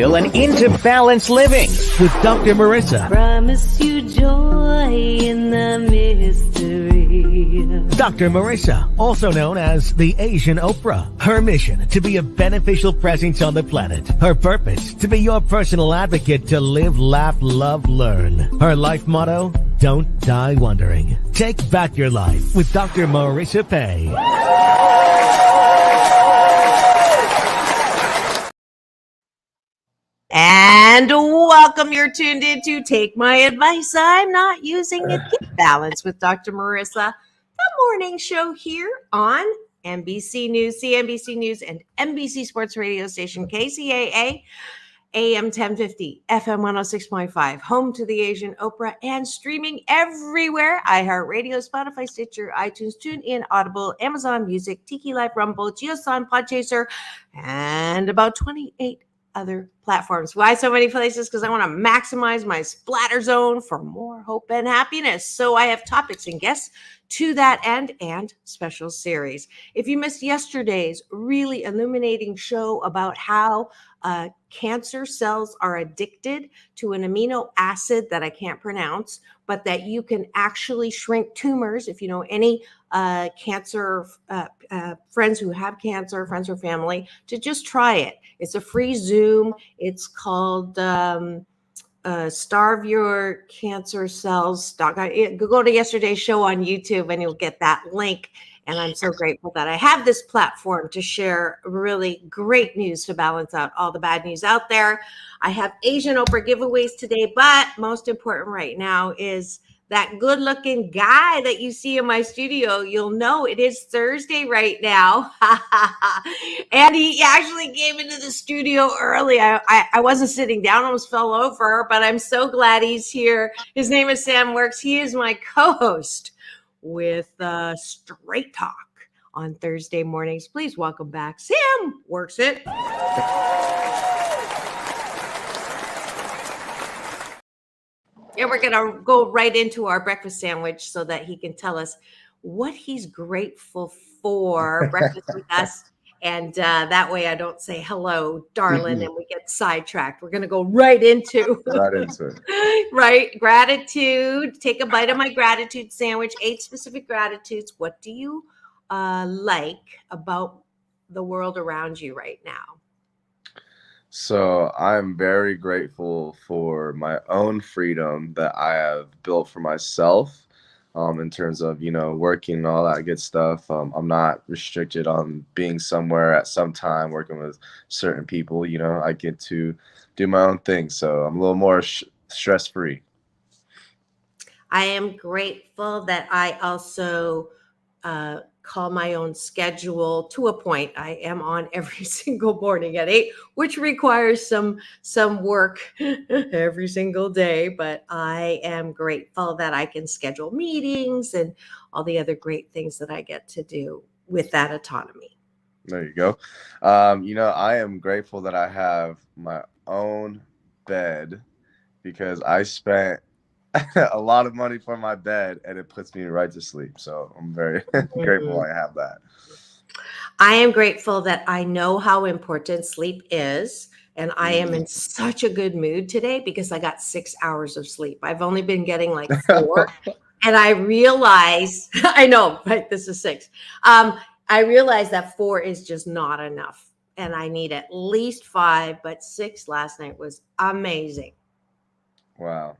chill and into balanced living with Dr. Marissa. Promise you joy in the mystery. Dr. Marissa, also known as the Asian Oprah. Her mission, to be a beneficial presence on the planet. Her purpose, to be your personal advocate to live, laugh, love, learn. Her life motto, don't die wondering. Take back your life with Dr. Marissa Pay. And welcome. You're tuned in to Take My Advice. I'm not using it. Get balance with Dr. Marissa, the morning show here on NBC News, CNBC News, and NBC Sports Radio Station KCAA, AM 1050, FM 106.5, home to the Asian Oprah, and streaming everywhere. iHeartRadio, Spotify, Stitcher, iTunes, TuneIn, Audible, Amazon Music, Tiki Live, Rumble, Geoson, Podchaser, and about 28 other platforms. Why so many places? Because I want to maximize my splatter zone for more hope and happiness. So I have topics and guests to that end and special series. If you missed yesterday's really illuminating show about how cancer cells are addicted to an amino acid that I can't pronounce, but that you can actually shrink tumors. If you know any cancer friends who have cancer, friends or family, to just try it. It's a free Zoom. It's called Starve Your Cancer Cells. Go to yesterday's show on YouTube and you'll get that link. And I'm so grateful that I have this platform to share really great news to balance out all the bad news out there. I have Asian Oprah giveaways today, but most important right now is that good-looking guy that you see in my studio. You'll know it is Thursday right now. And he actually came into the studio early. I wasn't sitting down, almost fell over, but I'm so glad he's here. His name is Sam Works. He is my co-host with Straight Talk on Thursday mornings. Please welcome back Sam Works It. And we're going to go right into our breakfast sandwich so that he can tell us what he's grateful for breakfast with us. And that way I don't say hello, darling, and we get sidetracked. We're going to go right into it. Right. Gratitude. Take a bite of my gratitude sandwich. 8 specific gratitudes. What do you like about the world around you right now? So I'm very grateful for my own freedom that I have built for myself. In terms of, working and all that good stuff. I'm not restricted on being somewhere at some time, working with certain people. I get to do my own thing. So I'm a little more stress-free. I am grateful that I also call my own schedule to a point. I am on every single morning at 8, which requires some work every single day. But I am grateful that I can schedule meetings and all the other great things that I get to do with that autonomy. There you go. I am grateful that I have my own bed because I spent a lot of money for my bed and it puts me right to sleep. So I'm very grateful I have that. I am grateful that I know how important sleep is. And I am in such a good mood today because I got 6 hours of sleep. I've only been getting like 4. And I realize, I know, right? This is 6. I realize that 4 is just not enough. And I need at least 5, but 6 last night was amazing. Wow.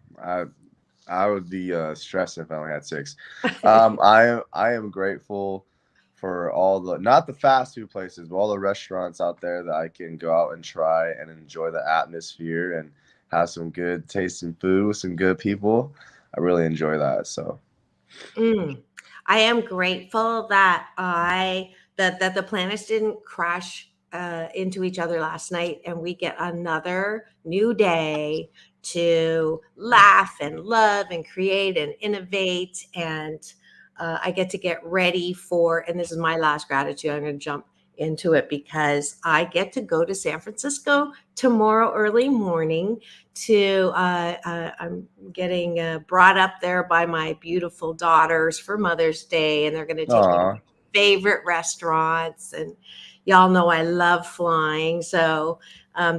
I would be stressed if I only had 6. I am grateful for all not the fast food places, but all the restaurants out there that I can go out and try and enjoy the atmosphere and have some good tasting food with some good people. I really enjoy that. So I am grateful that that the planets didn't crash into each other last night, and we get another new day to laugh and love and create and innovate. And I get ready for, and this is my last gratitude, I'm going to jump into it because I get to go to San Francisco tomorrow early morning to, I'm getting brought up there by my beautiful daughters for Mother's Day, and they're going to take me to favorite restaurants. And y'all know I love flying. So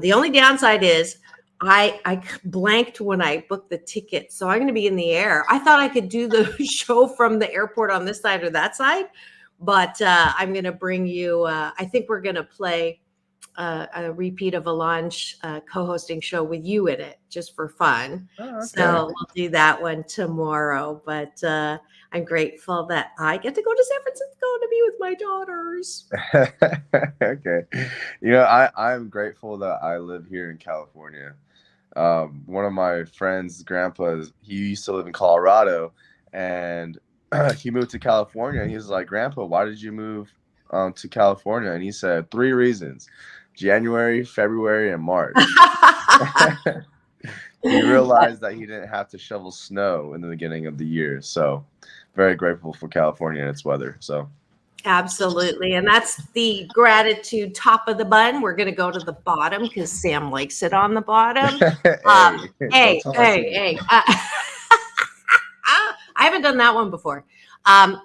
The only downside is I blanked when I booked the ticket, so I'm going to be in the air. I thought I could do the show from the airport on this side or that side, but I'm going to bring you. I think we're going to play a repeat of a launch co-hosting show with you in it, just for fun. Oh, okay. So we'll do that one tomorrow. But I'm grateful that I get to go to San Francisco to be with my daughters. Okay. I'm grateful that I live here in California. One of my friends' grandpas, he used to live in Colorado, and he moved to California. And he was like, "Grandpa, why did you move to California?" And he said 3 reasons: January, February, and March. He realized that he didn't have to shovel snow in the beginning of the year. So very grateful for California and its weather. So absolutely. And that's the gratitude top of the bun. We're going to go to the bottom because Sam likes it on the bottom. Hey. I haven't done that one before.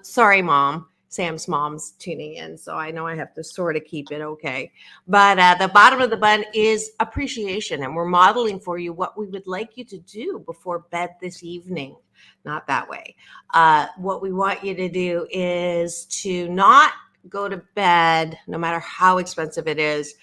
Sorry, Mom. Sam's mom's tuning in, so I know I have to sort of keep it okay. But the bottom of the bun is appreciation, and we're modeling for you what we would like you to do before bed this evening. Not that way. What we want you to do is to not go to bed, no matter how expensive it is,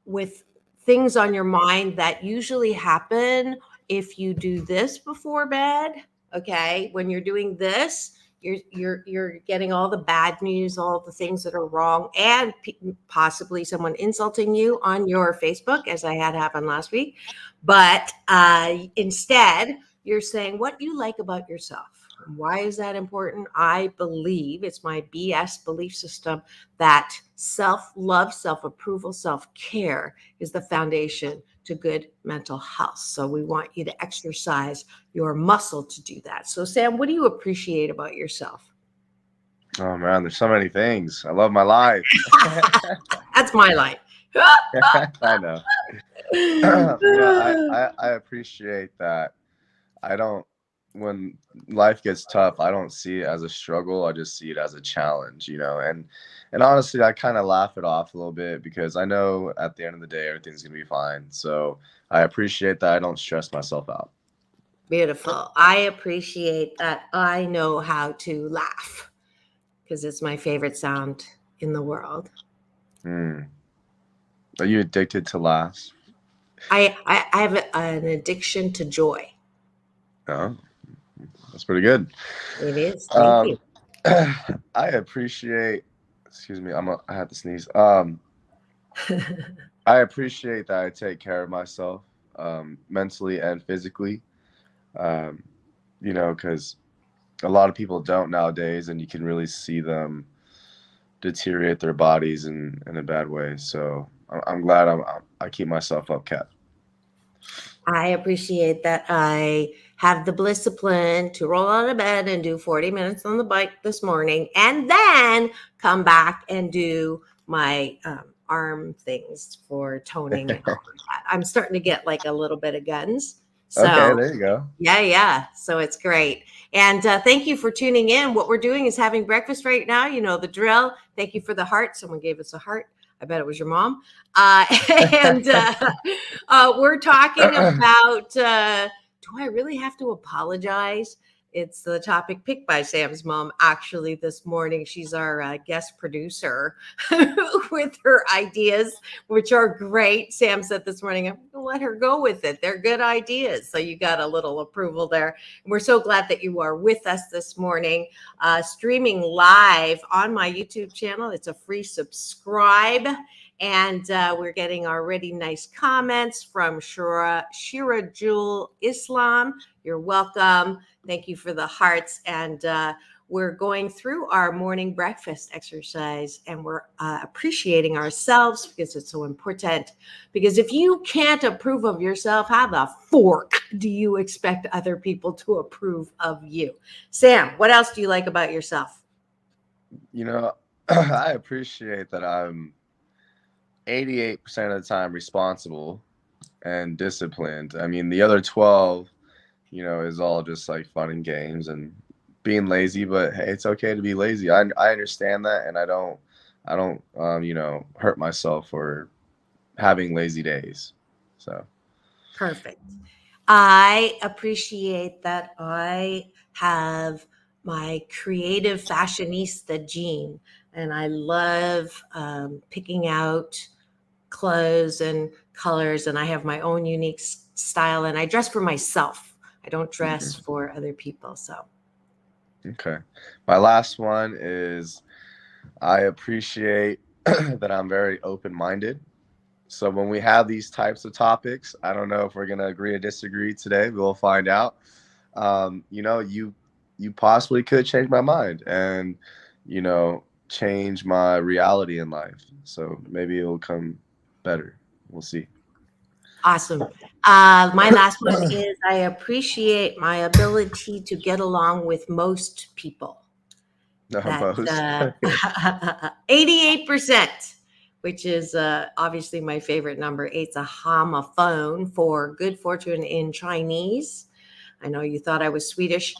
with things on your mind that usually happen if you do this before bed. Okay, when you're doing this, you're getting all the bad news, all the things that are wrong, and possibly someone insulting you on your Facebook, as I had happen last week. But instead, you're saying what you like about yourself. Why is that important? I believe it's my BS belief system that self-love, self-approval, self-care is the foundation to good mental health. So we want you to exercise your muscle to do that. So Sam, what do you appreciate about yourself? Oh man, there's so many things. I love my life. That's my life. I know. I appreciate that. When life gets tough, I don't see it as a struggle. I just see it as a challenge, and honestly, I kind of laugh it off a little bit because I know at the end of the day, everything's going to be fine. So I appreciate that I don't stress myself out. Beautiful. I appreciate that I know how to laugh because it's my favorite sound in the world. Are you addicted to laughs? I have an addiction to joy. Oh, that's pretty good. It is. Thank you. I appreciate. Excuse me, I had to sneeze. I appreciate that I take care of myself, mentally and physically. Because a lot of people don't nowadays, and you can really see them deteriorate their bodies in a bad way. So I'm glad I keep myself up kept. I appreciate that I have the discipline to roll out of bed and do 40 minutes on the bike this morning and then come back and do my arm things for toning. And all that. I'm starting to get like a little bit of guns. So, okay, there you go. Yeah. So it's great. And thank you for tuning in. What we're doing is having breakfast right now. You know the drill. Thank you for the heart. Someone gave us a heart. I bet it was your mom. And we're talking about, do I really have to apologize? It's the topic picked by Sam's mom, actually, this morning. She's our guest producer with her ideas, which are great. Sam said this morning, I'm going to let her go with it. They're good ideas. So you got a little approval there. And we're so glad that you are with us this morning, streaming live on my YouTube channel. It's a free subscribe. And we're getting already nice comments from Shira Jewel Islam. You're welcome. Thank you for the hearts. And we're going through our morning breakfast exercise, and we're appreciating ourselves because it's so important. Because if you can't approve of yourself, how the fork do you expect other people to approve of you? Sam, what else do you like about yourself? I appreciate that I'm 88% of the time responsible and disciplined. I mean, the other 12, is all just like fun and games and being lazy, but hey, it's okay to be lazy. I understand that, and I don't hurt myself or having lazy days. So Perfect. I appreciate that I have my creative fashionista gene, and I love picking out clothes and colors, and I have my own unique style, and I dress for myself. I don't dress for other people. So, okay. My last one is I appreciate that I'm very open-minded. So when we have these types of topics, I don't know if we're gonna agree or disagree today. We'll find out. You possibly could change my mind and change my reality in life. So maybe it'll come better. We'll see. awesome. My last one is I appreciate my ability to get along with most people. That's Almost. 88%, which is obviously my favorite number. Eight's a homophone for good fortune in Chinese. I know you thought I was Swedish.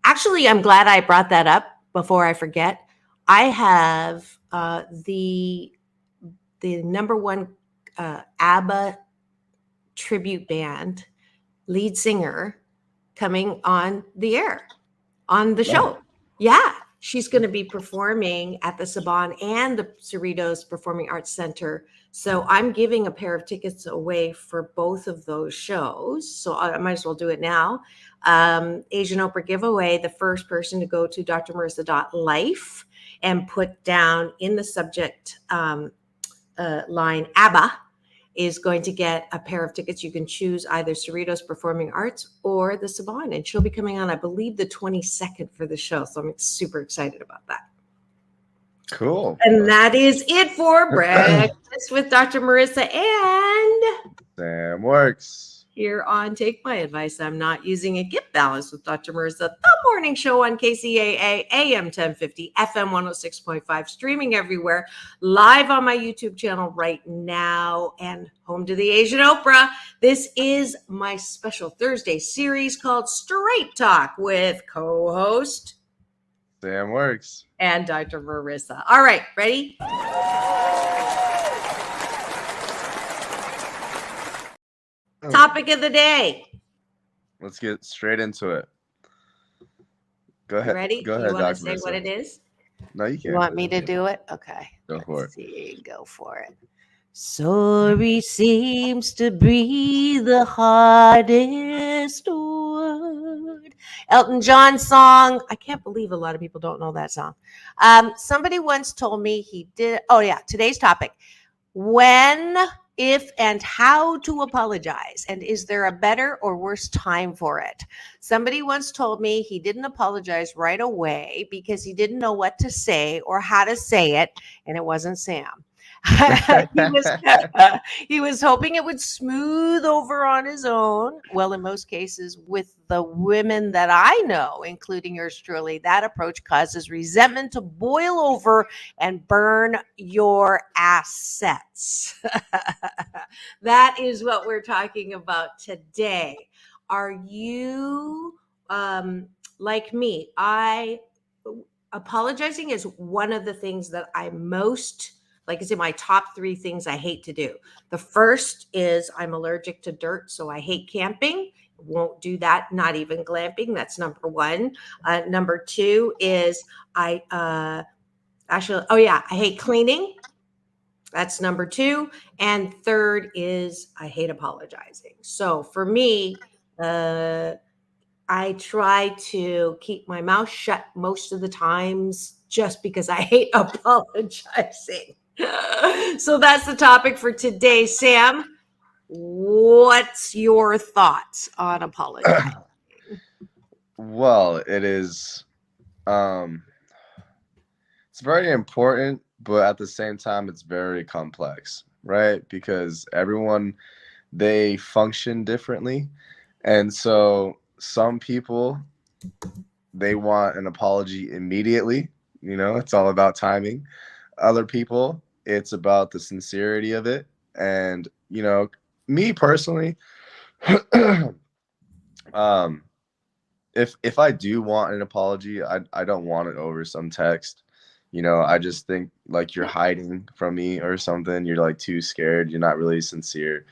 Actually, I'm glad I brought that up before I forget. I have the number one ABBA tribute band lead singer coming on the air on the show. Yeah, she's going to be performing at the Saban and the Cerritos Performing Arts Center. So I'm giving a pair of tickets away for both of those shows. So I might as well do it now. Asian Oprah giveaway, the first person to go to drmarissa.life and put down in the subject line ABBA is going to get a pair of tickets. You can choose either Cerritos Performing Arts or the Saban, and she'll be coming on, I believe, the 22nd for the show. So I'm super excited about that. Cool. And that is it for Breakfast with Dr. Marissa and Sam Works. Here on Take My Advice, I'm Not Using a Gift Balance with Dr. Marissa, the morning show on KCAA, AM 1050, FM 106.5, streaming everywhere, live on my YouTube channel right now, and home to the Asian Oprah. This is my special Thursday series called Straight Talk with co-host Sam Works and Dr. Marissa. All right, ready? Topic of the day. Let's get straight into it. Go ahead. Ready? Go ahead, you want Dr. to say Marissa. what it is? No, you can't. You want me to do it? Okay. Go for it. See, go for it. Sorry seems to be the hardest word. Elton John song. I can't believe a lot of people don't know that song. Somebody once told me he did. Oh, yeah. Today's topic. When, if, and how to apologize. And is there a better or worse time for it? Somebody once told me he didn't apologize right away because he didn't know what to say or how to say it. And it wasn't Sam. He was hoping it would smooth over on his own. Well, in most cases, with the women that I know, including yours truly, that approach causes resentment to boil over and burn your assets. That is what we're talking about today. Are you like me? Apologizing is one of the things that I most like, it's in my top 3 things I hate to do. The first is I'm allergic to dirt, so I hate camping. Won't do that, not even glamping. That's number 1. Number 2 is I hate cleaning. That's number 2. And third is I hate apologizing. So for me, I try to keep my mouth shut most of the times just because I hate apologizing. So that's the topic for today. Sam, what's your thoughts on apologizing? Well, it is it's very important, but at the same time it's very complex, right? Because everyone, they function differently. And so some people, they want an apology immediately. It's all about timing. Other people, it's about the sincerity of it. And, me personally, if I do want an apology, I don't want it over some text. You know, I just think like you're hiding from me or something. You're like too scared. You're not really sincere.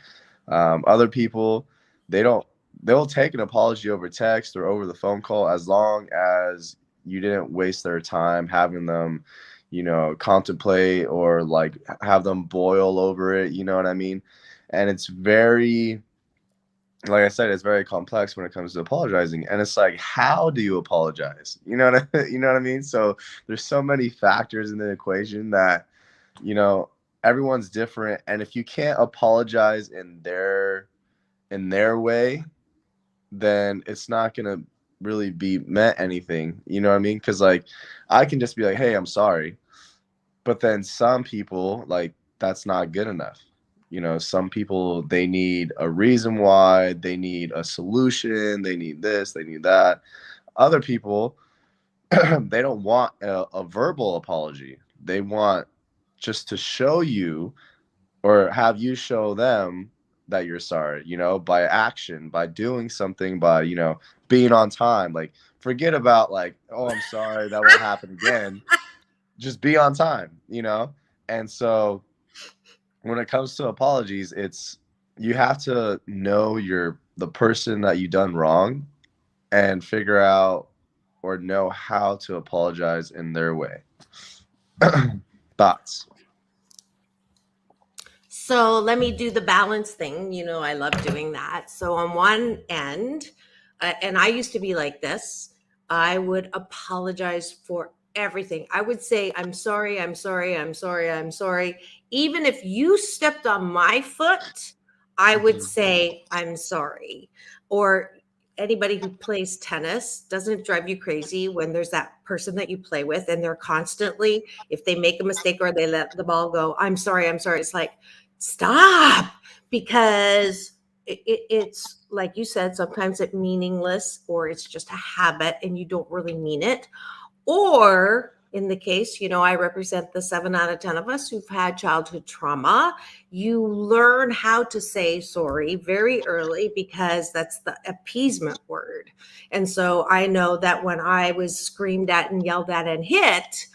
Other people, they don't, they'll take an apology over text or over the phone call as long as you didn't waste their time having them, you know, contemplate or like have them boil over it. You know what I mean? And it's very, like I said, it's very complex when it comes to apologizing. And it's like, how do you apologize? You know what you know what I mean? So there's so many factors in the equation that, you know, everyone's different. And if you can't apologize in their way, then it's not gonna really be meant anything. You know what I mean? Because like I can just be like, hey, I'm sorry. But then some people, like, that's not good enough. You know, some people, they need a reason why, they need a solution, they need this, they need that. Other people, they don't want a verbal apology. They want just to show you or have you show them that you're sorry, you know, by action, by doing something, by, you know, being on time. Like, forget about like, oh, I'm sorry, that won't happen again. Just be on time, you know? And so when it comes to apologies, it's you have to know the person that you done wrong and figure out or know how to apologize in their way. Thoughts? So let me do the balance thing. You know, I love doing that. So on one end, and I used to be like this, I would apologize for everything. I would say, I'm sorry, I'm sorry, I'm sorry, I'm sorry. Even if you stepped on my foot, I would say, I'm sorry. Or anybody who plays tennis, doesn't it drive you crazy when there's that person that you play with and they're constantly, if they make a mistake or they let the ball go, I'm sorry, I'm sorry. It's like, stop, because it's like you said, sometimes it's meaningless or it's just a habit and you don't really mean it. Or in the case, you know, I represent the 7 out of 10 of us who've had childhood trauma. You learn how to say sorry very early because that's the appeasement word. And so I know that when I was screamed at and yelled at and hit,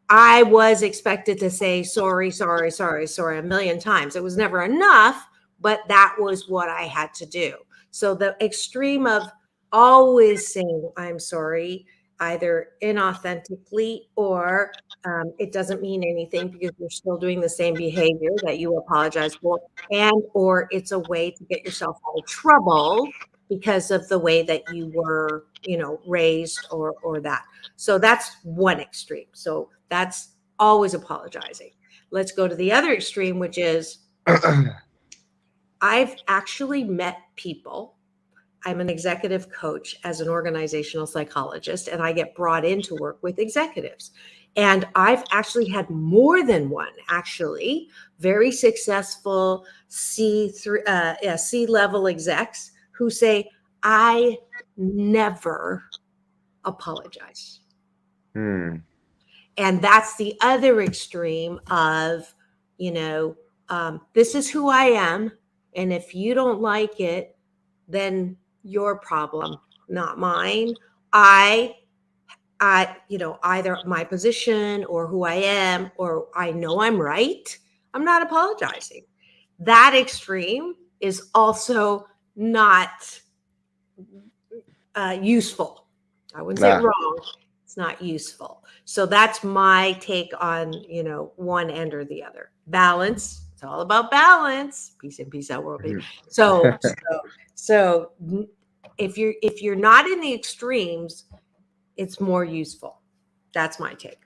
I was expected to say sorry, sorry, sorry, sorry a million times. It was never enough, but that was what I had to do. So the extreme of always saying I'm sorry, either inauthentically or it doesn't mean anything because you're still doing the same behavior that you apologize for, and or it's a way to get yourself out of trouble because of the way that you were, you know, raised or that. So that's one extreme. So that's always apologizing. Let's go to the other extreme, which is I've actually met people. I'm an executive coach as an organizational psychologist, and I get brought in to work with executives. And I've actually had more than one, actually, very successful C-level execs who say, I never apologize. And that's the other extreme of, you know, this is who I am. And if you don't like it, then your problem, not mine. I, you know, either my position or who I am, or I know I'm right. I'm not apologizing. That extreme is also not useful. I wouldn't say wrong. It's not useful. So that's my take on, you know, one end or the other. Balance. It's all about balance. Peace and peace out, world. So if you're not in the extremes, it's more useful. That's my take.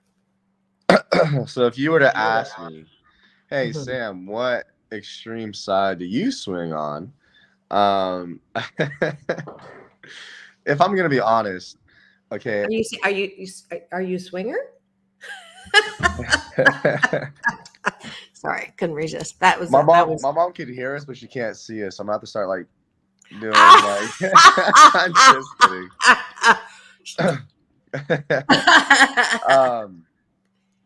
So if you were to ask me, hey, Sam, what extreme side do you swing on? If I'm gonna be honest, okay. Are you a swinger? Sorry, couldn't resist. That was my mom could hear us, but she can't see us. So I'm gonna have to start like doing like I'm just kidding.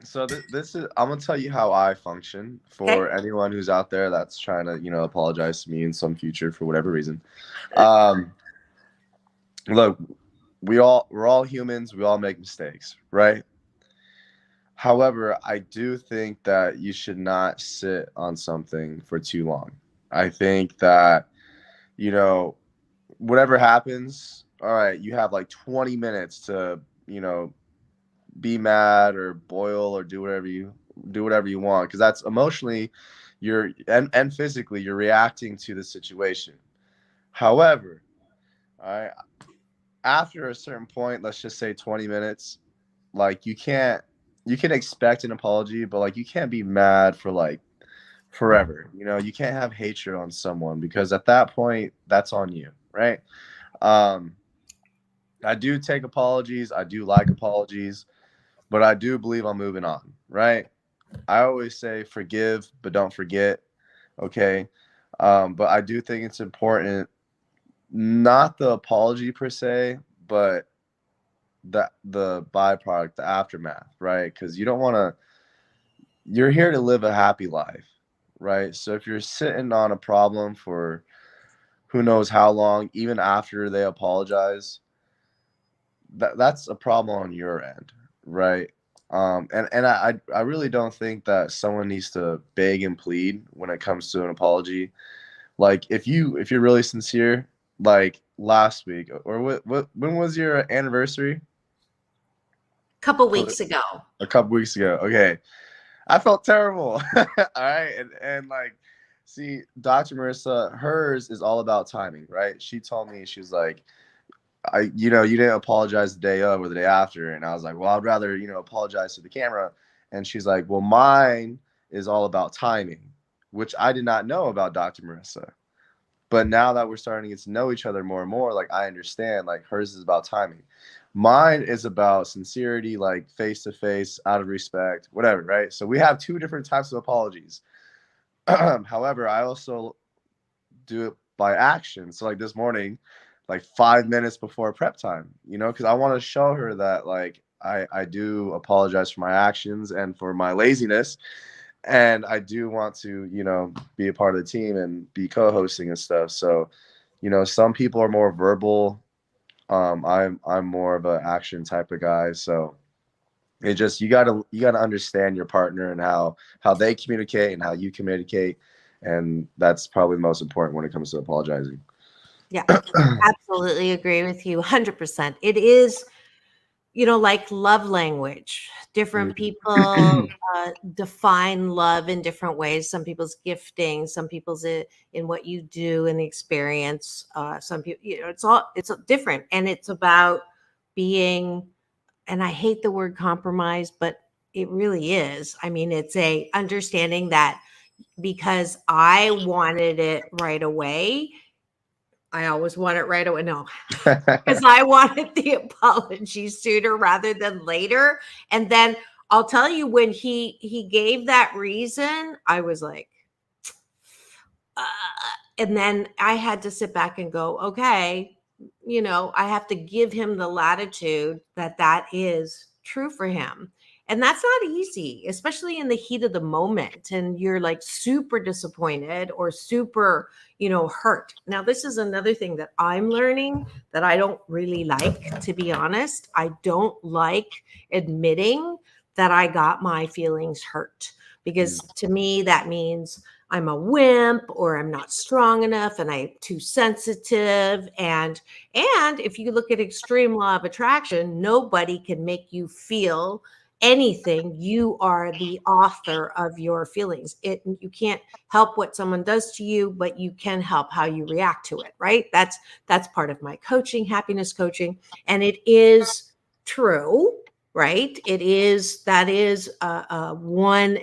So this is, I'm gonna tell you how I function for anyone who's out there that's trying to, you know, apologize to me in some future for whatever reason. Look, we're all humans. We all make mistakes, right? However, I do think that you should not sit on something for too long. I think that, you know, whatever happens, all right, you have like 20 minutes to, be mad or boil or do whatever you want, because that's emotionally and physically you're reacting to the situation. However, all right, after a certain point, let's just say 20 minutes, like you can expect an apology, but like you can't be mad for like forever. You can't have hatred on someone, because at that point that's on you, right? um I do take apologies, I do like apologies, but I do believe I'm moving on, right? I always say forgive but don't forget. Okay. But I do think it's important, not the apology per se, but the byproduct, the aftermath, right? Because you don't want to. You're here to live a happy life, right? So if you're sitting on a problem for who knows how long, even after they apologize, that's a problem on your end, right? And I really don't think that someone needs to beg and plead when it comes to an apology. Like if you're really sincere, like last week, or when was your anniversary? Couple weeks ago. A couple weeks ago. Okay. I felt terrible. All right. And like, see, Dr. Marissa, hers is all about timing, right? She told me, she was like, you didn't apologize the day of or the day after. And I was like, well, I'd rather, apologize to the camera. And she's like, well, mine is all about timing, which I did not know about Dr. Marissa. But now that we're starting to get to know each other more and more, like I understand, like hers is about timing. Mine is about sincerity, like face to face, out of respect, whatever, right? So we have two different types of apologies. However, I also do it by action. So like this morning, like 5 minutes before prep time, because I want to show her that like I do apologize for my actions and for my laziness. And I do want to, be a part of the team and be co-hosting and stuff. So, some people are more verbal. I'm more of an action type of guy. So it just you gotta understand your partner and how they communicate and how you communicate, and that's probably the most important when it comes to apologizing. Yeah, absolutely agree with you 100%. It is, like love language. Different people define love in different ways. Some people's gifting, some people's in what you do in the experience. Some people, it's different, and it's about being. And I hate the word compromise, but it really is. I mean, it's a understanding that because I wanted it right away, I always want it right away. No, because I wanted the apology sooner rather than later. And then I'll tell you, when he gave that reason, I was like, and then I had to sit back and go, okay, I have to give him the latitude that is true for him. And that's not easy, especially in the heat of the moment. And you're like super disappointed or super, hurt. Now, this is another thing that I'm learning that I don't really like, to be honest. I don't like admitting that I got my feelings hurt, because to me, that means I'm a wimp or I'm not strong enough and I'm too sensitive. And if you look at extreme law of attraction, nobody can make you feel anything. You are the author of your feelings. You can't help what someone does to you, but you can help how you react to it, right? That's part of my coaching, happiness coaching. And it is true, right? That is one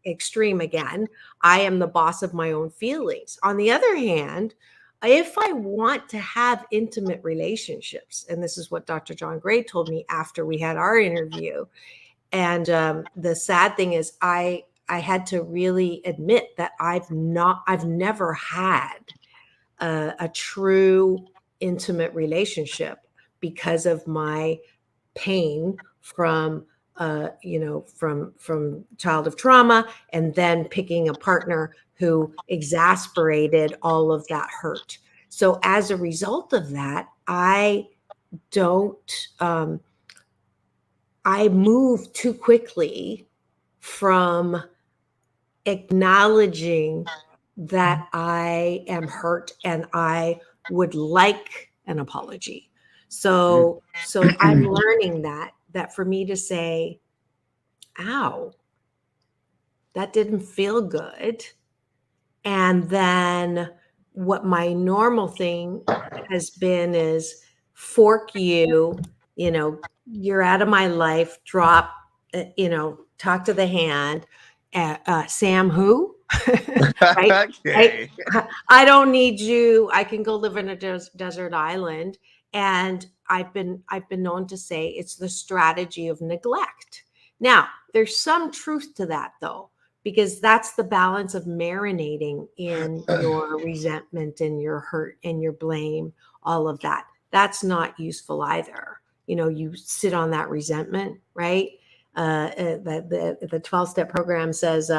extreme. Again, I am the boss of my own feelings. On the other hand, if I want to have intimate relationships, and this is what Dr. John Gray told me after we had our interview, and the sad thing is I had to really admit that I've never had a true intimate relationship because of my pain from from childhood trauma, and then picking a partner who exasperated all of that hurt. So as a result of that, I don't I move too quickly from acknowledging that I am hurt and I would like an apology. So I'm learning that for me to say, ow, that didn't feel good. And then what my normal thing has been is fork you, you're out of my life, drop, talk to the hand. Sam, who? Right? Okay. I don't need you. I can go live in a desert island. And I've been known to say it's the strategy of neglect. Now, there's some truth to that though, because that's the balance of marinating in your resentment and your hurt and your blame, all of that. That's not useful either. You sit on that resentment, right? The 12-step program says,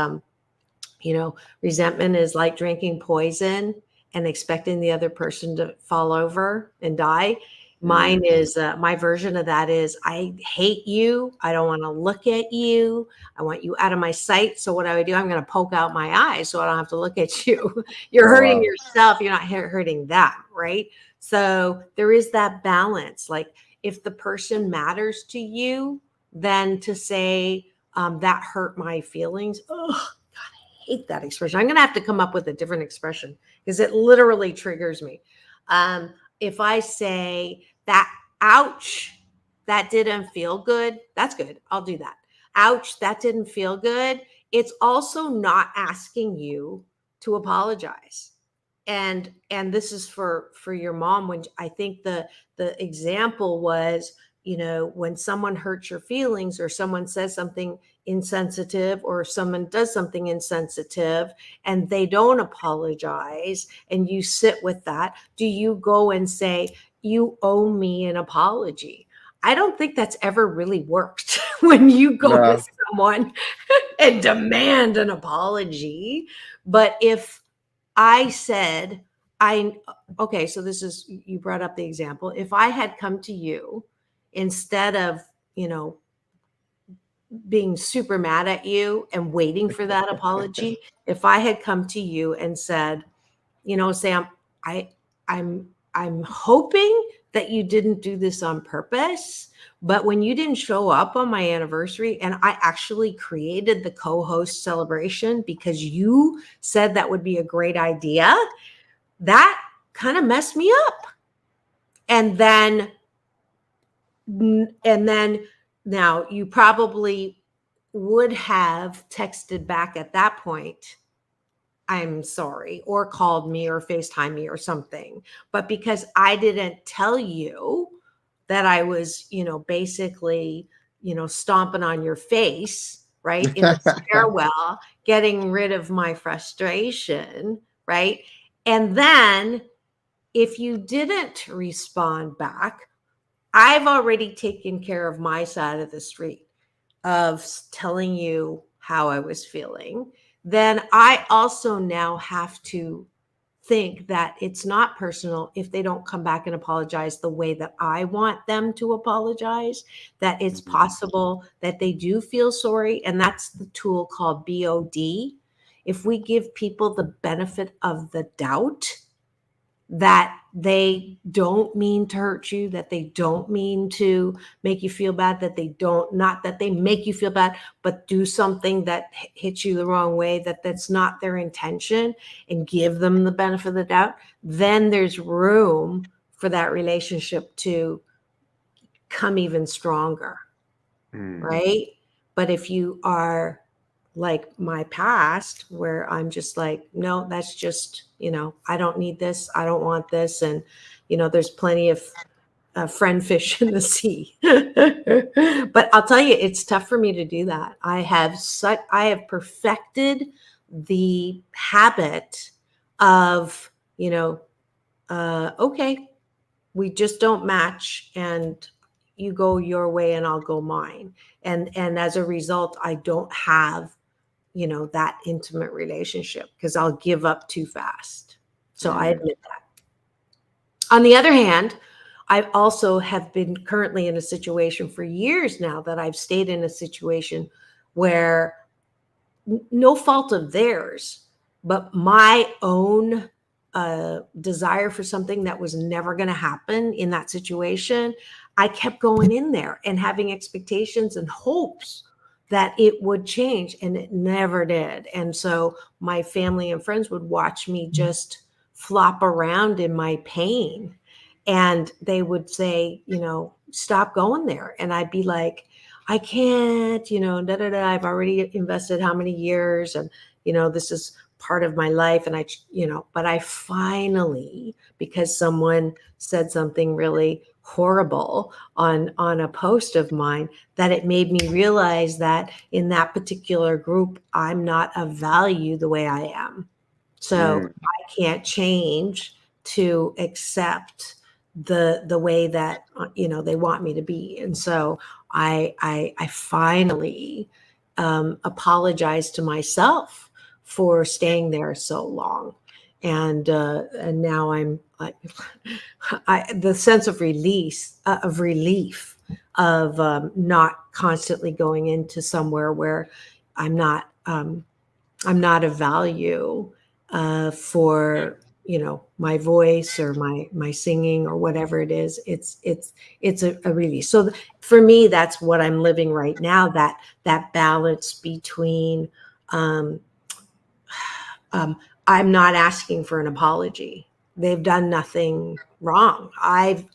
resentment is like drinking poison and expecting the other person to fall over and die. Mine is my version of that is I hate you. I don't want to look at you. I want you out of my sight. So what I would do, I'm going to poke out my eyes so I don't have to look at you. You're hurting yourself. You're not hurting them, right? So there is that balance. Like if the person matters to you, then to say that hurt my feelings. Oh, hate that expression. I'm going to have to come up with a different expression because it literally triggers me. If I say that, ouch, that didn't feel good. That's good. I'll do that. Ouch, that didn't feel good. It's also not asking you to apologize. And this is for your mom. When I think the example was, when someone hurts your feelings or someone says something insensitive or someone does something insensitive and they don't apologize and you sit with that, do you go and say, you owe me an apology? I don't think that's ever really worked when you go to someone and demand an apology. But if I said, okay, so this is, you brought up the example. If I had come to you instead of, being super mad at you and waiting for that apology, if I had come to you and said, Sam, I'm hoping that you didn't do this on purpose, but when you didn't show up on my anniversary and I actually created the co-host celebration because you said that would be a great idea, that kind of messed me up. And then now you probably would have texted back at that point, I'm sorry, or called me or FaceTime me or something. But because I didn't tell you that I was, basically, stomping on your face, right, in the stairwell, getting rid of my frustration, right? And then if you didn't respond back, I've already taken care of my side of the street of telling you how I was feeling. Then I also now have to think that it's not personal if they don't come back and apologize the way that I want them to apologize, that it's possible that they do feel sorry. And that's the tool called BOD. If we give people the benefit of the doubt, that they don't mean to hurt you, that they don't mean to make you feel bad, that they don't, not that they make you feel bad, but do something that hits you the wrong way, that's not their intention, and give them the benefit of the doubt, then there's room for that relationship to come even stronger, right? But if you are like my past, where I'm just like, no, that's just, I don't need this. I don't want this. And, there's plenty of friend fish in the sea. But I'll tell you, it's tough for me to do that. I have perfected the habit of, okay, we just don't match, and you go your way and I'll go mine. And as a result, I don't have that intimate relationship because I'll give up too fast. So I admit that. On the other hand, I also have been currently in a situation for years now that I've stayed in a situation where no fault of theirs, but my own desire for something that was never going to happen in that situation, I kept going in there and having expectations and hopes that it would change, and it never did. And so my family and friends would watch me just flop around in my pain, and they would say, stop going there. And I'd be like, I can't, I've already invested how many years, and, this is part of my life. And but I finally, because someone said something really horrible on a post of mine, that it made me realize that in that particular group, I'm not of value the way I am. So I can't change to accept the way that, they want me to be. And so I finally apologized to myself for staying there so long. And now I'm like, the sense of relief of not constantly going into somewhere where I'm not of value for my voice or my singing or whatever it is. It's a release. So for me, that's what I'm living right now. That balance between I'm not asking for an apology. They've done nothing wrong. I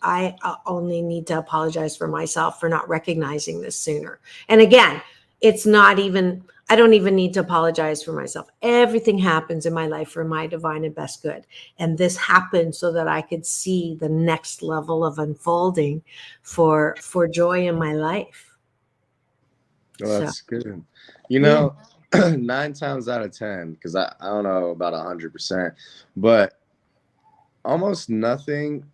only need to apologize for myself for not recognizing this sooner. And again, I don't even need to apologize for myself. Everything happens in my life for my divine and best good. And this happened so that I could see the next level of unfolding for joy in my life. Well, that's good. 9 times out of 10, because I don't know about 100%, but almost nothing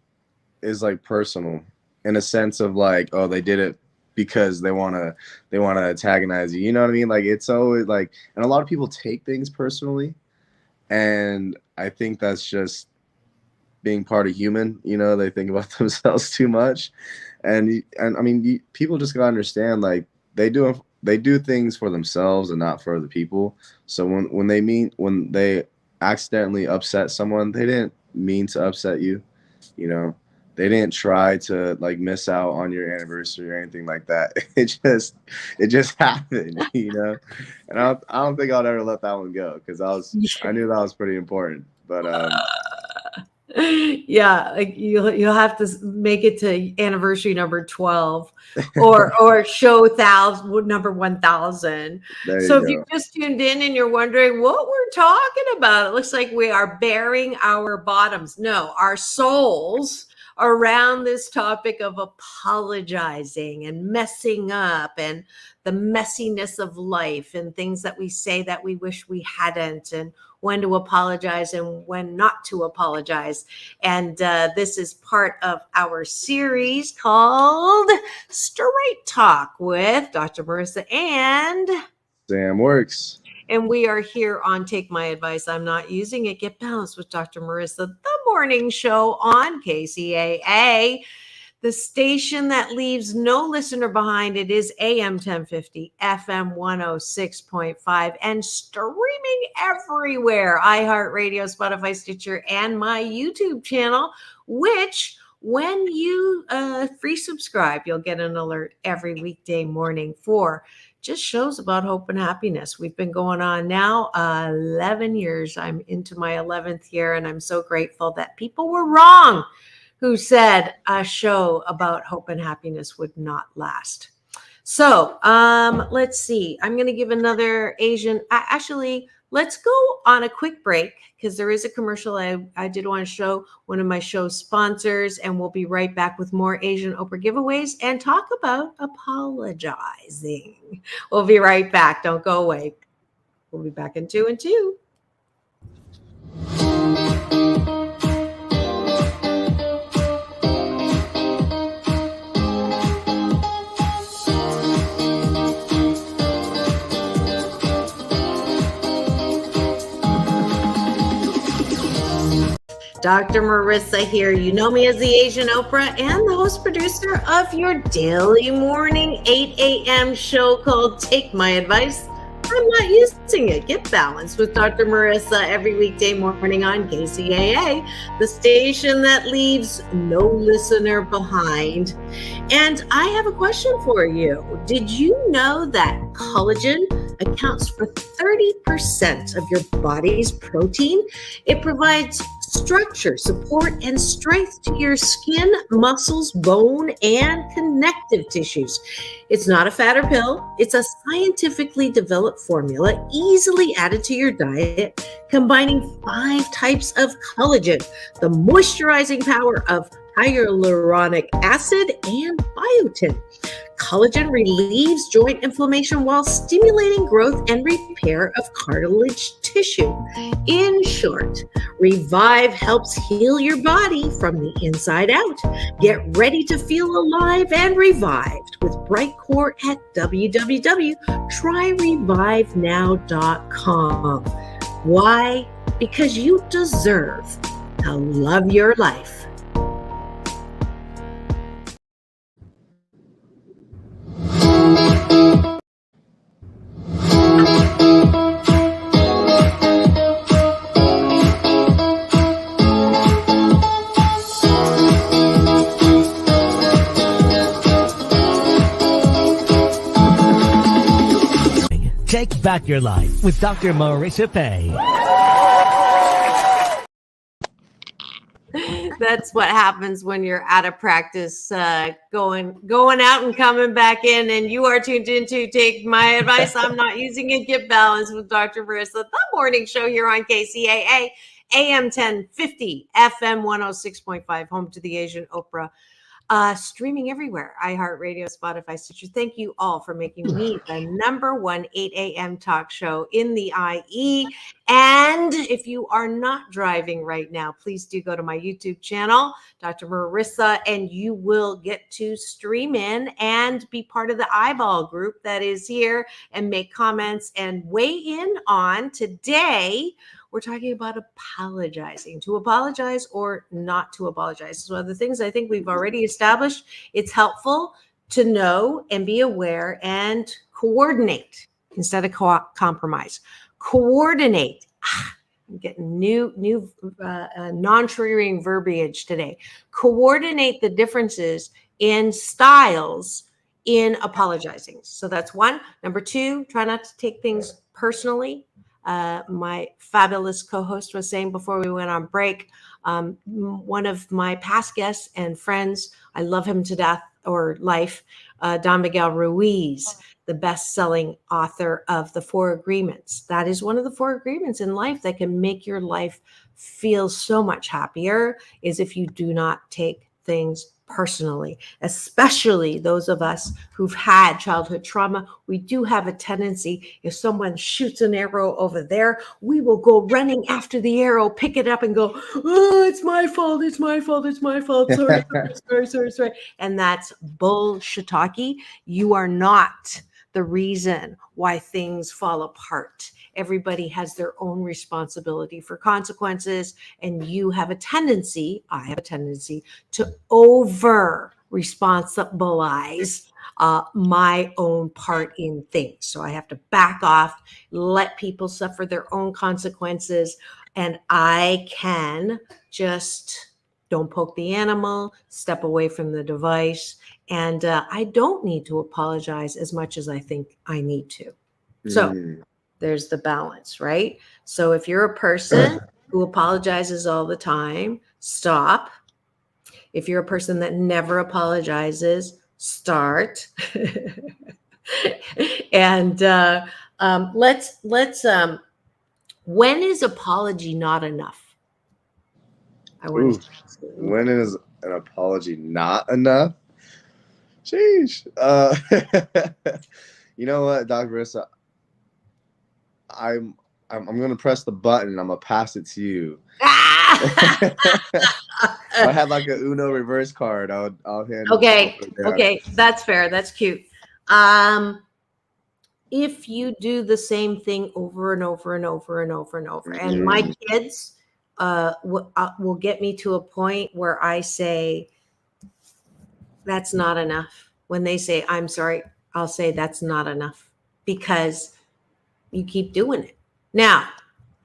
is like personal in a sense of like, oh, they did it because they want to antagonize you. You know what I mean? Like, it's always like, and a lot of people take things personally, and I think that's just being part of human. They think about themselves too much, and I mean, people just gotta understand, like, they do things for themselves and not for other people. So when they accidentally upset someone, they didn't mean to upset you. They didn't try to like miss out on your anniversary or anything like that. It just happened, And I don't think I'll ever let that one go, because I knew that was pretty important. But yeah, like you'll have to make it to anniversary number 12 or show number 1000. So if you just tuned in and you're wondering what we're talking about, it looks like we are bearing our bottoms. No, our souls around this topic of apologizing and messing up and the messiness of life and things that we say that we wish we hadn't, and when to apologize and when not to apologize. And this is part of our series called Straight Talk with Dr. Marissa and Sam Works. And we are here on Take My Advice, I'm Not Using It, Get Balanced with Dr. Marissa, the morning show on KCAA, the station that leaves no listener behind. It is AM 1050, FM 106.5, and streaming everywhere. iHeartRadio, Spotify, Stitcher, and my YouTube channel, which when you free subscribe, you'll get an alert every weekday morning for just shows about hope and happiness. We've been going on now 11 years. I'm into my 11th year, and I'm so grateful that people were wrong who said a show about hope and happiness would not last. So let's see. I'm going to give another Asian. Actually, let's go on a quick break because there is a commercial. I did want to show one of my show sponsors, and we'll be right back with more Asian Oprah giveaways and talk about apologizing. We'll be right back. Don't go away. We'll be back in 2 and 2. Dr. Marissa here. You know me as the Asian Oprah and the host producer of your daily morning 8 a.m. show called Take My Advice. I'm not using it. Get balanced with Dr. Marissa every weekday morning on KCAA, the station that leaves no listener behind. And I have a question for you. Did you know that collagen accounts for 30% of your body's protein? It provides structure, support, and strength to your skin, muscles, bone, and connective tissues. It's not a fat or pill. It's a scientifically developed formula easily added to your diet, combining 5 types of collagen, the moisturizing power of hyaluronic acid and biotin. Collagen relieves joint inflammation while stimulating growth and repair of cartilage tissue. In short, Revive helps heal your body from the inside out. Get ready to feel alive and revived with Bright Core at www.tryrevivenow.com. Why? Because you deserve to love your life. Take back your life with Dr. Marissa Pay. That's what happens when you're out of practice, going out and coming back in. And you are tuned in to Take My Advice. I'm not using it. Get balanced with Dr. Marissa, the morning show here on KCAA, AM 1050, FM 106.5, home to the Asian Oprah. Streaming everywhere, iHeartRadio, Spotify, Stitcher. Thank you all for making me the #1 8 a.m. talk show in the IE. And if you are not driving right now, please do go to my YouTube channel, Dr. Marissa, and you will get to stream in and be part of the eyeball group that is here and make comments and weigh in on today. We're talking about apologizing, to apologize or not to apologize. So the things I think we've already established, it's helpful to know and be aware and coordinate instead of compromise. Coordinate. I'm getting new non-triggering verbiage today. Coordinate the differences in styles in apologizing. So that's one. Number 2, try not to take things personally. My fabulous co-host was saying before we went on break, one of my past guests and friends, I love him to death or life, Don Miguel Ruiz, the best-selling author of The 4 Agreements. That is one of the 4 agreements in life that can make your life feel so much happier, is if you do not take things personally, especially those of us who've had childhood trauma. We do have a tendency, if someone shoots an arrow over there, we will go running after the arrow, pick it up and go, oh, it's my fault, it's my fault, it's my fault. Sorry. And that's bullshitaki. You are not the reason why things fall apart. Everybody has their own responsibility for consequences, and you have a tendency, I have a tendency, to over responsibilize my own part in things. So I have to back off, let people suffer their own consequences, and I can just don't poke the animal, step away from the device, and I don't need to apologize as much as I think I need to. So there's the balance, right? So if you're a person who apologizes all the time, stop. If you're a person that never apologizes, start. And let's when is apology not enough? When is an apology not enough? Sheesh. You know what, Dr. Marissa? I'm gonna press the button and I'm gonna pass it to you. I had like a Uno reverse card. I'll hand it. Okay, that's fair. That's cute. If you do the same thing over and over and over and over and over, and my kids will get me to a point where I say, that's not enough. When they say, I'm sorry, I'll say, that's not enough, because you keep doing it. Now,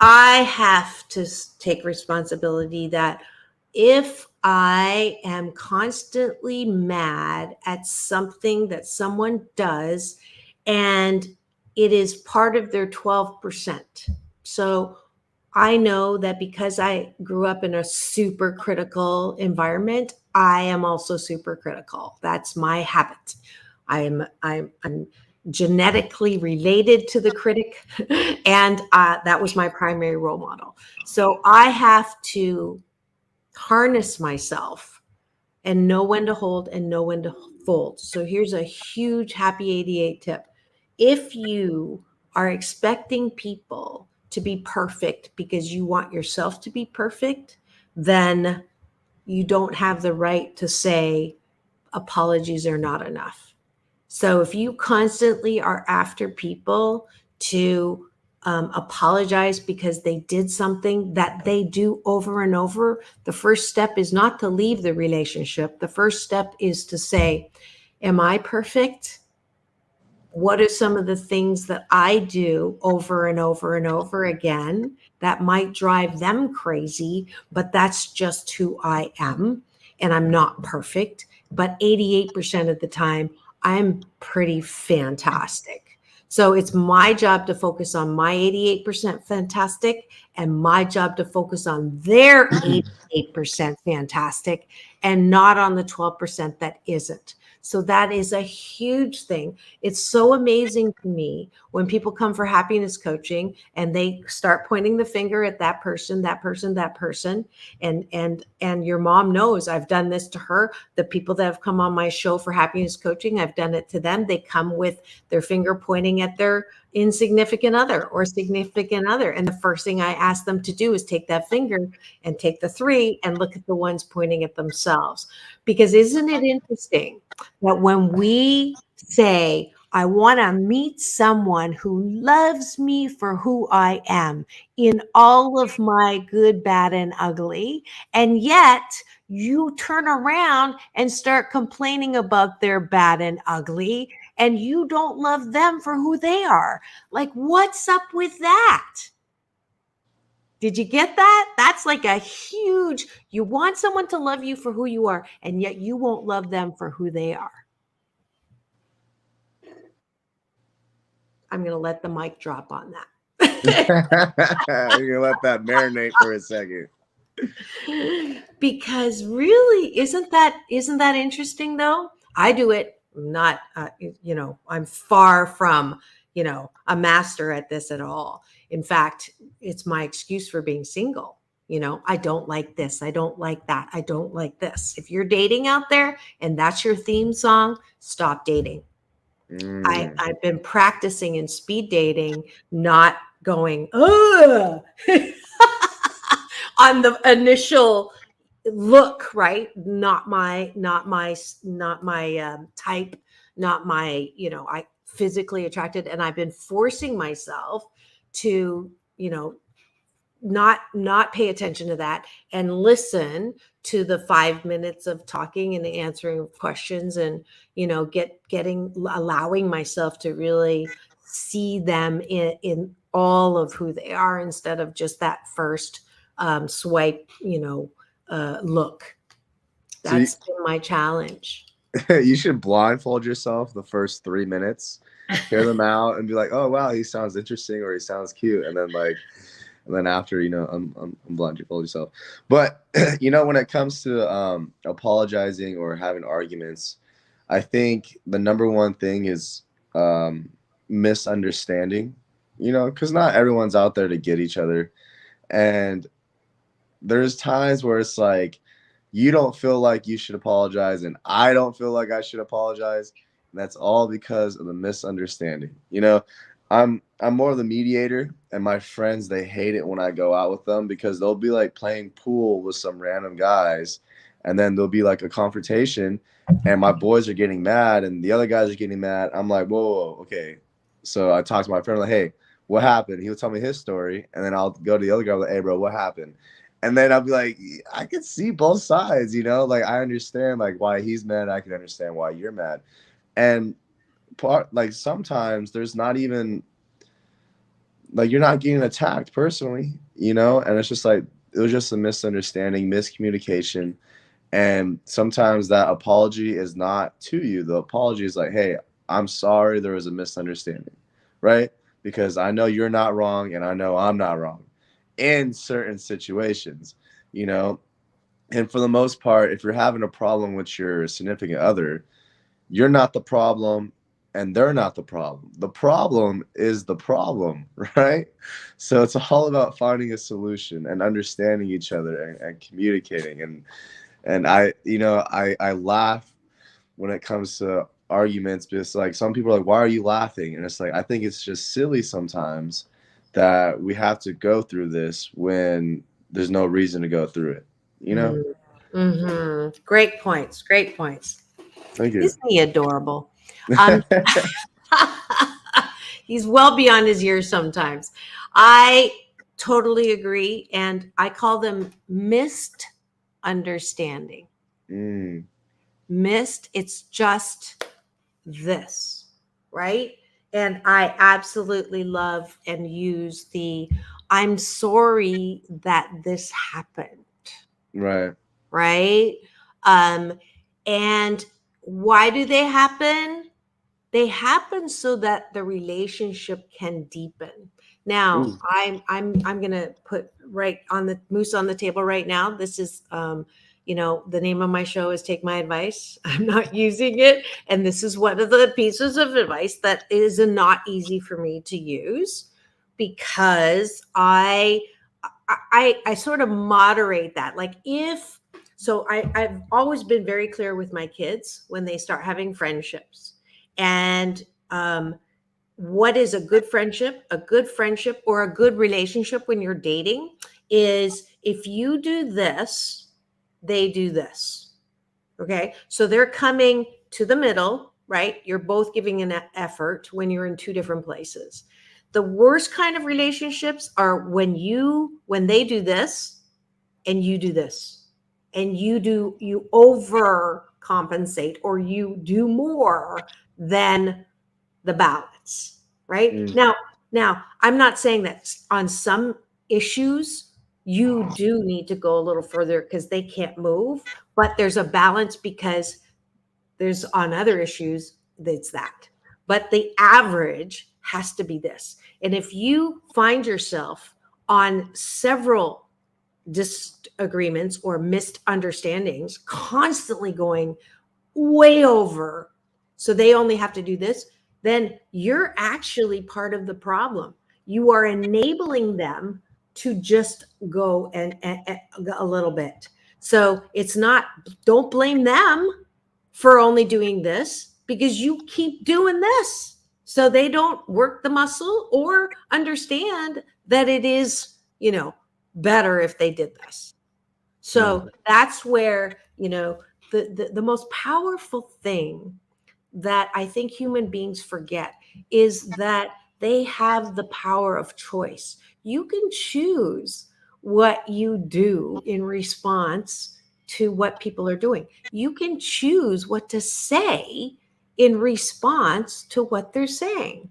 I have to take responsibility that if I am constantly mad at something that someone does and it is part of their 12%. So I know that because I grew up in a super critical environment, I am also super critical. That's my habit. I'm genetically related to the critic, and that was my primary role model. So I have to harness myself and know when to hold and know when to fold. So here's a huge happy 88 tip. If you are expecting people to be perfect because you want yourself to be perfect, then you don't have the right to say apologies are not enough. So if you constantly are after people to apologize because they did something that they do over and over, the first step is not to leave the relationship. The first step is to say, am I perfect? What are some of the things that I do over and over and over again that might drive them crazy, but that's just who I am, and I'm not perfect, but 88% of the time I'm pretty fantastic. So it's my job to focus on my 88% fantastic, and my job to focus on their 88% fantastic, and not on the 12% that isn't. So that is a huge thing. It's so amazing to me when people come for happiness coaching and they start pointing the finger at that person, that person, that person. And your mom knows I've done this to her. The people that have come on my show for happiness coaching, I've done it to them. They come with their finger pointing at their insignificant other or significant other. And the first thing I ask them to do is take that finger and take the three and look at the ones pointing at themselves. Because isn't it interesting that when we say, I want to meet someone who loves me for who I am in all of my good, bad, and ugly, and yet you turn around and start complaining about their bad and ugly, and you don't love them for who they are. Like, what's up with that? Did you get that? That's like a huge, you want someone to love you for who you are, and yet you won't love them for who they are. I'm going to let the mic drop on that. You're gonna let that marinate for a second. Because really, isn't that interesting though? I do it. Not, I'm far from, a master at this at all. In fact, it's my excuse for being single. I don't like this. I don't like that. I don't like this. If you're dating out there and that's your theme song, stop dating. I've been practicing in speed dating, not going, on the initial look, right? Not my type, not my, I physically attracted. And I've been forcing myself to, not pay attention to that and listen to the 5 minutes of talking and answering questions, and allowing myself to really see them in all of who they are, instead of just that first swipe look. That's been my challenge. You should blindfold yourself the first 3 minutes, hear them out, and be like, oh wow, he sounds interesting, or he sounds cute, and then after, blindfold yourself. But when it comes to apologizing or having arguments, I think the number one thing is misunderstanding. Because not everyone's out there to get each other, and there's times where it's like you don't feel like you should apologize, and I don't feel like I should apologize, and that's all because of the misunderstanding. I'm more of the mediator, and my friends, they hate it when I go out with them, because they'll be like playing pool with some random guys, and then there'll be like a confrontation, and my boys are getting mad and the other guys are getting mad. I'm like, whoa, okay. So I talk to my friend, like, hey, what happened? He'll tell me his story, and then I'll go to the other guy, like, hey bro, what happened? And then I'll be like, I can see both sides, you know, like I understand like why he's mad. I can understand why you're mad. And like sometimes there's not even like you're not getting attacked personally, you know, and it's just like it was just a misunderstanding, miscommunication. And sometimes that apology is not to you. The apology is like, hey, I'm sorry there was a misunderstanding, right? Because I know you're not wrong and I know I'm not wrong in certain situations, you know. And for the most part, if you're having a problem with your significant other, you're not the problem and they're not the problem. The problem is the problem, right? So it's all about finding a solution and understanding each other and communicating. And I, you know, I laugh when it comes to arguments because like some people are like, why are you laughing? And it's like, I think it's just silly sometimes that we have to go through this when there's no reason to go through it, you know? Mm-hmm. Great points. Great points. Thank you. Isn't he adorable? Um, he's well beyond his years sometimes. I totally agree. And I call them missed understanding. Mm, Missed, it's just this, right? And I absolutely love and use the I'm sorry that this happened, right. right? Um, and why do they happen? They happen so that the relationship can deepen. Now, Ooh. I'm gonna put right on the moose on the table right now. This is the name of my show is Take My Advice. I'm not using it, and this is one of the pieces of advice that is not easy for me to use because I sort of moderate that. Like if so, I've always been very clear with my kids when they start having friendships. And what is a good friendship? A good friendship or a good relationship when you're dating is if you do this, they do this. Okay. So they're coming to the middle, right? You're both giving an effort when you're in two different places. The worst kind of relationships are when they do this and you do this and you overcompensate or you do more than the balance, right? Mm, Now I'm not saying that on some issues you do need to go a little further because they can't move, but there's a balance because there's on other issues that's that. But the average has to be this. And if you find yourself on several disagreements or misunderstandings constantly going way over, so they only have to do this, then you're actually part of the problem. You are enabling them to just go and a little bit. So it's not, don't blame them for only doing this because you keep doing this. So they don't work the muscle or understand that it is, better if they did this. So that's where, the most powerful thing that I think human beings forget is that they have the power of choice. You can choose what you do in response to what people are doing. You can choose what to say in response to what they're saying.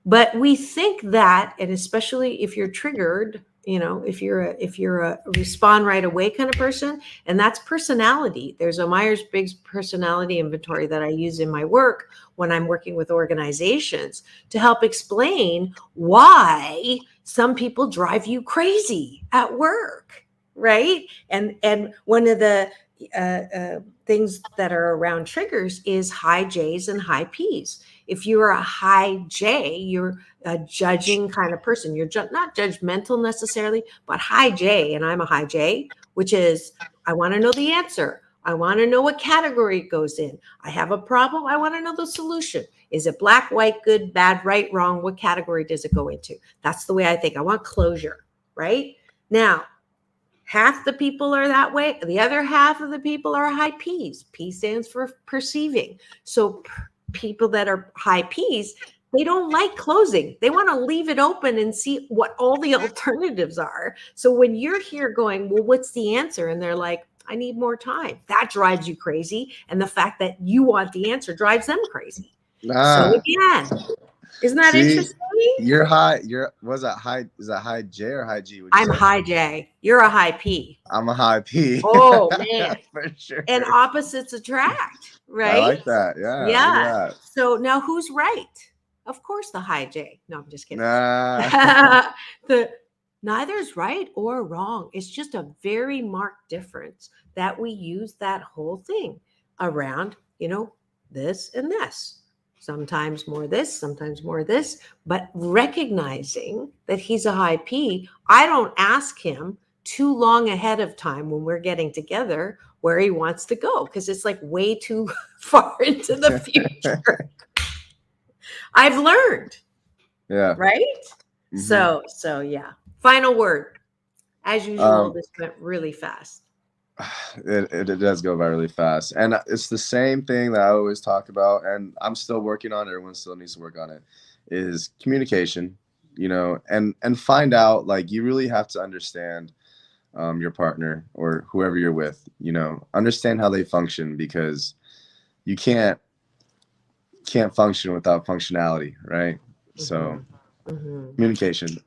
But we think that, and especially if you're triggered, if you're a respond right away kind of person, and that's personality. There's a Myers-Briggs personality inventory that I use in my work when I'm working with organizations to help explain why some people drive you crazy at work, right? And one of the things that are around triggers is high J's and high P's. If you're a high J, you're a judging kind of person. You're not judgmental necessarily, but high J, and I'm a high J, which is I want to know the answer. I want to know what category it goes in. I have a problem. I want to know the solution. Is it black, white, good, bad, right, wrong? What category does it go into? That's the way I think. I want closure, right? Now, half the people are that way. The other half of the people are high P's. P stands for perceiving. So people that are high P's, they don't like closing. They want to leave it open and see what all the alternatives are. So when you're here going, well, what's the answer? And they're like, I need more time. That drives you crazy. And the fact that you want the answer drives them crazy. So again, isn't that interesting? You're high. Was that high? Is that high J or high G? I'm high J. You're a high P. I'm a high P. Oh man. For sure. And opposites attract, right? I like that. Yeah. Yeah. That. So now who's right? Of course, the high J. No, I'm just kidding. Nah. Neither is right or wrong. It's just a very marked difference that we use that whole thing around, this and this. Sometimes more this, sometimes more this. But recognizing that he's a high P, I don't ask him too long ahead of time when we're getting together where he wants to go, because it's like way too far into the future. I've learned. Yeah. Right? Mm-hmm. So yeah. Final word. As usual, this went really fast. It does go by really fast. And it's the same thing that I always talk about, and I'm still working on it. Everyone still needs to work on it, is communication, and find out, like, you really have to understand your partner or whoever you're with, understand how they function, because you can't function without functionality, right? Mm-hmm. So communication.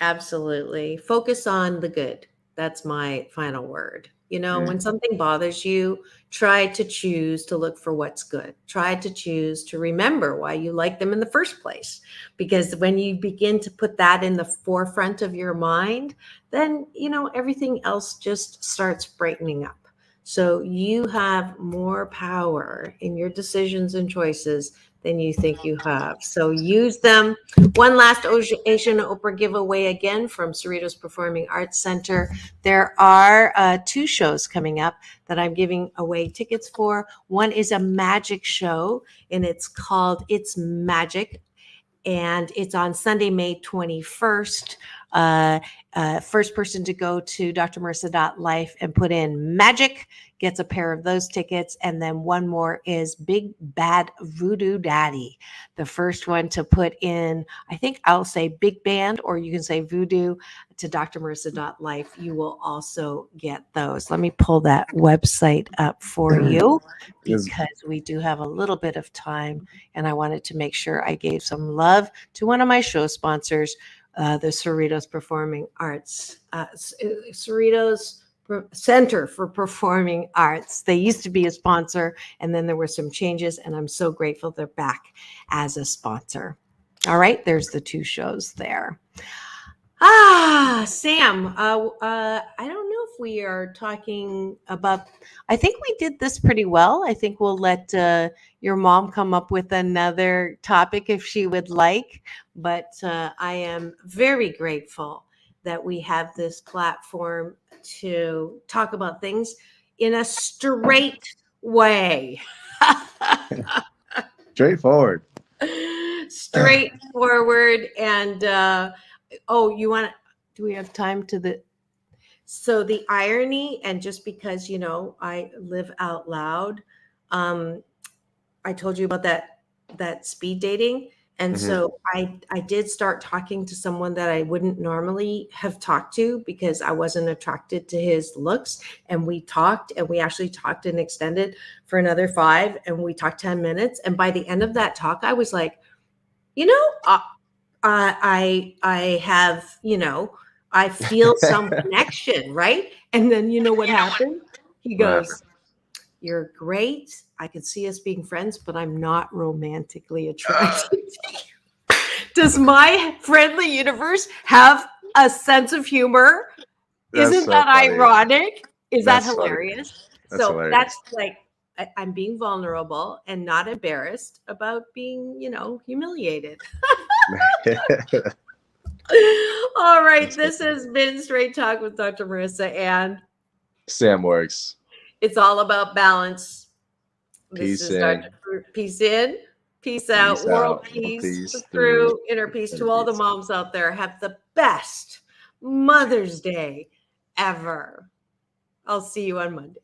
Absolutely. Focus on the good. That's my final word. When something bothers you, try to choose to look for what's good. Try to choose to remember why you like them in the first place. Because when you begin to put that in the forefront of your mind, then, everything else just starts brightening up. So you have more power in your decisions and choices than you think you have. So use them. One last Asian Oprah giveaway again from Cerritos Performing Arts Center. There are 2 shows coming up that I'm giving away tickets for. One is a magic show, and it's called It's Magic, and it's on Sunday, May 21st. First person to go to drmarissa.life and put in magic gets a pair of those tickets. And then one more is Big Bad Voodoo Daddy. The first one to put in, I think I'll say big band, or you can say voodoo, to drmarissa.life. You will also get those. Let me pull that website up for you, because we do have a little bit of time, and I wanted to make sure I gave some love to one of my show sponsors, the Cerritos Performing Arts, Cerritos Center for Performing Arts. They used to be a sponsor, and then there were some changes, and I'm so grateful they're back as a sponsor. All right, there's the 2 shows there. Sam, I don't know if we are talking about, I think we did this pretty well. I think we'll let your mom come up with another topic if she would like, but I am very grateful that we have this platform to talk about things in a straight way. Straightforward. Straightforward. And do we have time to so the irony, and just because, I live out loud, I told you about that speed dating. And so I did start talking to someone that I wouldn't normally have talked to, because I wasn't attracted to his looks. And we talked, and we actually talked and extended for another 5, and we talked 10 minutes. And by the end of that talk, I was like, I have, I feel some connection, right? And then what happened? He goes, "You're great. I could see us being friends, but I'm not romantically attracted to you." Does my friendly universe have a sense of humor? Isn't that ironic? Is that hilarious? That's like, I'm being vulnerable and not embarrassed about being, humiliated. All right. This has been Straight Talk with Dr. Marissa and Sam Works. It's all about balance. Peace This is in. Peace in. Peace out. Peace World out. peace, Peace through through. inner peace. Inner To all the peace. moms out there, have the best Mother's Day ever. I'll see you on Monday.